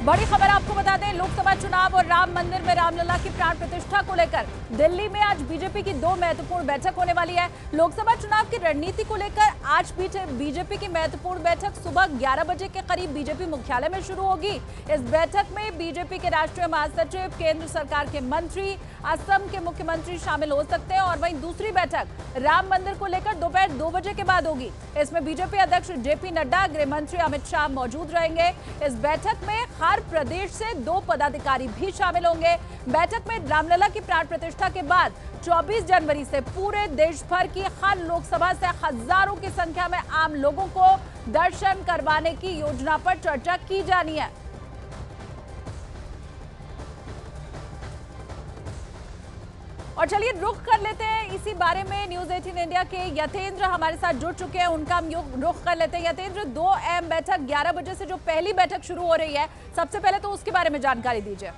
बड़ी खबर आपको बता दें, लोकसभा चुनाव और राम मंदिर में रामलला की प्राण प्रतिष्ठा को लेकर दिल्ली में आज बीजेपी की दो महत्वपूर्ण बैठक होने वाली है। लोकसभा चुनाव की रणनीति को लेकर आज बीजेपी की महत्वपूर्ण बैठक सुबह 11 बजे के करीब बीजेपी मुख्यालय में शुरू होगी। इस बैठक में बीजेपी के राष्ट्रीय महासचिव, केंद्र सरकार के मंत्री, असम के मुख्यमंत्री शामिल हो सकते हैं और वहीं दूसरी बैठक राम मंदिर को लेकर दोपहर 2 बजे के बाद होगी। इसमें बीजेपी अध्यक्ष जेपी नड्डा, गृह मंत्री अमित शाह मौजूद रहेंगे। इस बैठक में हर प्रदेश से 2 पदाधिकारी भी शामिल होंगे। बैठक में रामलला की प्राण प्रतिष्ठा के बाद 24 जनवरी से पूरे देश भर की हर लोकसभा से हजारों की संख्या में आम लोगों को दर्शन करवाने की योजना पर चर्चा की जानी है। और चलिए रुख कर लेते हैं इसी बारे में। न्यूज 18 इंडिया के यतेंद्र हमारे साथ जुड़ चुके हैं, उनका हम रुख कर लेते हैं। यतेंद्र, 2 अहम बैठक 11 बजे से जो पहली बैठक शुरू हो रही है, सबसे पहले तो उसके बारे में जानकारी दीजिए।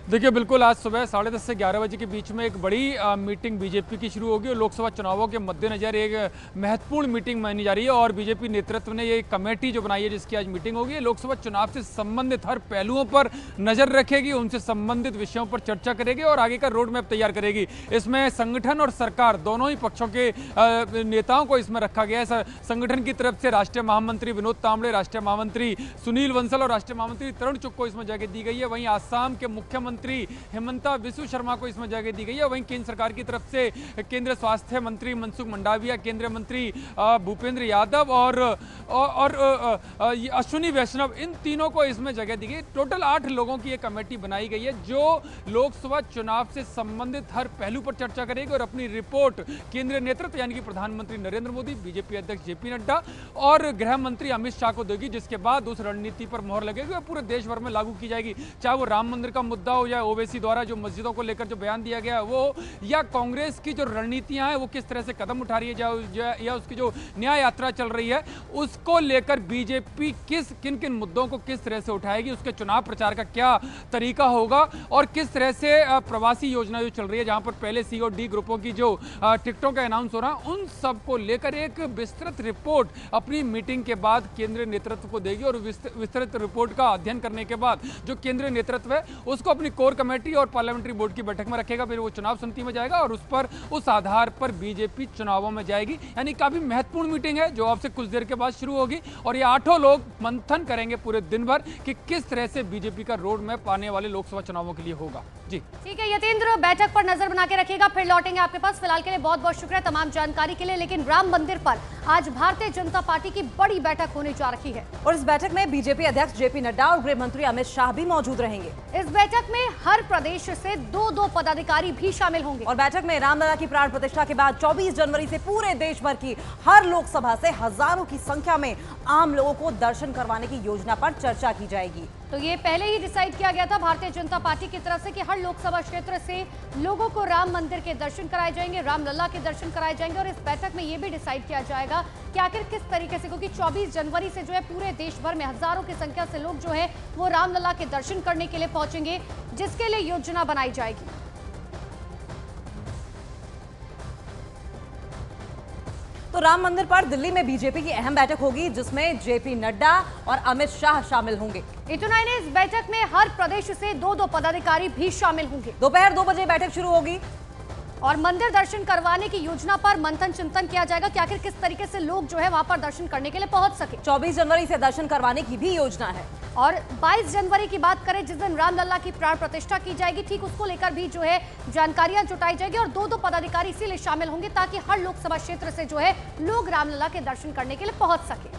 देखिए, बिल्कुल आज सुबह 10:30 से 11 बजे के बीच में एक बड़ी मीटिंग बीजेपी की शुरू होगी और लोकसभा चुनावों के मद्देनजर एक महत्वपूर्ण मीटिंग मानी जा रही है। और बीजेपी नेतृत्व ने ये कमेटी जो बनाई है जिसकी आज मीटिंग होगी, लोकसभा चुनाव से संबंधित हर पहलुओं पर नजर रखेगी, उनसे संबंधित विषयों पर चर्चा करेगी और आगे का रोड मैप तैयार करेगी। इसमें संगठन और सरकार दोनों ही पक्षों के नेताओं को इसमें रखा गया है। संगठन की तरफ से राष्ट्रीय महामंत्री विनोद तावड़े, राष्ट्रीय महामंत्री सुनील बंसल और राष्ट्रीय महामंत्री तरुण चुग को इसमें जगह दी गई है। वहीं आसाम के मुख्यमंत्री हेमंता बिस्वा शर्मा को इसमें जगह दी गई है। वहीं केंद्र सरकार की तरफ से केंद्रीय स्वास्थ्य मंत्री मनसुख मंडाविया, केंद्रीय मंत्री भूपेंद्र यादव और अश्विनी वैष्णव, इन तीनों को इसमें जगह दी गई। टोटल 8 लोगों की एक कमेटी बनाई गई है जो लोकसभा चुनाव से संबंधित हर पहलू पर चर्चा करेगी और अपनी रिपोर्ट केंद्रीय नेतृत्व यानी कि प्रधानमंत्री नरेंद्र मोदी, बीजेपी अध्यक्ष जेपी नड्डा और गृह मंत्री अमित शाह को देगी, जिसके बाद उस रणनीति पर मोहर लगेगी और पूरे देश भर में लागू की जाएगी। चाहे वो राम मंदिर का मुद्दा हो या ओवैसी द्वारा जो मस्जिदों को लेकर जो बयान दिया गया है वो, या कांग्रेस की जो रणनीतियां हैं वो किस तरह से कदम उठा रही है, या उसकी जो न्याय यात्रा चल रही है उसको लेकर बीजेपी किन किन मुद्दों को किस तरह से उठाएगी, उसके चुनाव प्रचार का क्या तरीका होगा और किस तरह से प्रवासी योजना जो चल रही है जहां पर पहले सी और डी ग्रुपों की जो टिकटों का अनाउंस हो रहा है, उन सब को लेकर एक विस्तृत रिपोर्ट अपनी मीटिंग के बाद केंद्रीय नेतृत्व को देगी। और विस्तृत रिपोर्ट का अध्ययन करने के बाद जो केंद्रीय नेतृत्व है उसको अपनी कोर कमेटी और पार्लियामेंट्री बोर्ड की बैठक में रखेगा, फिर वो चुनाव समिति में जाएगा और उस आधार पर बीजेपी चुनावों में जाएगी। यानी काफी महत्वपूर्ण मीटिंग है जो आपसे कुछ देर के बाद शुरू होगी और ये 8 लोग मंथन करेंगे पूरे दिन भर कि किस तरह से बीजेपी का रोड मैप आने वाले लोकसभा चुनावों के लिए होगा। जी ठीक है यतेंद्र, बैठक पर नजर बना के रखिएगा, फिर लौटेंगे आपके पास। फिलहाल के लिए बहुत बहुत शुक्रिया तमाम जानकारी के लिए। लेकिन राम मंदिर पर आज भारतीय जनता पार्टी की बड़ी बैठक होने जा रही है और इस बैठक में बीजेपी अध्यक्ष जेपी नड्डा और गृह मंत्री अमित शाह भी मौजूद रहेंगे। इस बैठक में हर प्रदेश से 2 पदाधिकारी भी शामिल होंगे और बैठक में रामलला की प्राण प्रतिष्ठा के बाद 24 जनवरी से पूरे देश भर की हर लोकसभा से हजारों की संख्या में आम लोगों को दर्शन करवाने की योजना पर चर्चा की जाएगी। तो ये पहले ही डिसाइड किया गया था भारतीय जनता पार्टी की तरफ से कि हर लोकसभा क्षेत्र से लोगों को राम मंदिर के दर्शन कराए जाएंगे, रामलला के दर्शन कराए जाएंगे। और इस बैठक में ये भी डिसाइड किया जाएगा कि आखिर किस तरीके से, क्योंकि 24 जनवरी से जो है पूरे देश भर में हजारों की संख्या से लोग जो है वो रामलला के दर्शन करने के लिए पहुंचेंगे, जिसके लिए योजना बनाई जाएगी। तो राम मंदिर पर दिल्ली में बीजेपी की अहम बैठक होगी जिसमें जेपी नड्डा और अमित शाह शामिल होंगे। इतना ही नहीं, इस बैठक में हर प्रदेश से 2 पदाधिकारी भी शामिल होंगे। दोपहर 2 बजे बैठक शुरू होगी और मंदिर दर्शन करवाने की योजना पर मंथन चिंतन किया जाएगा कि आखिर किस तरीके से लोग जो है वहां पर दर्शन करने के लिए पहुंच सके। 24 जनवरी से दर्शन करवाने की भी योजना है और 22 जनवरी की बात करें जिस दिन रामलला की प्राण प्रतिष्ठा की जाएगी, ठीक उसको लेकर भी जो है जानकारियां जुटाई जाएगी और 2 पदाधिकारी इसीलिए शामिल होंगे ताकि हर लोकसभा क्षेत्र से जो है लोग रामलला के दर्शन करने के लिए पहुंच सके।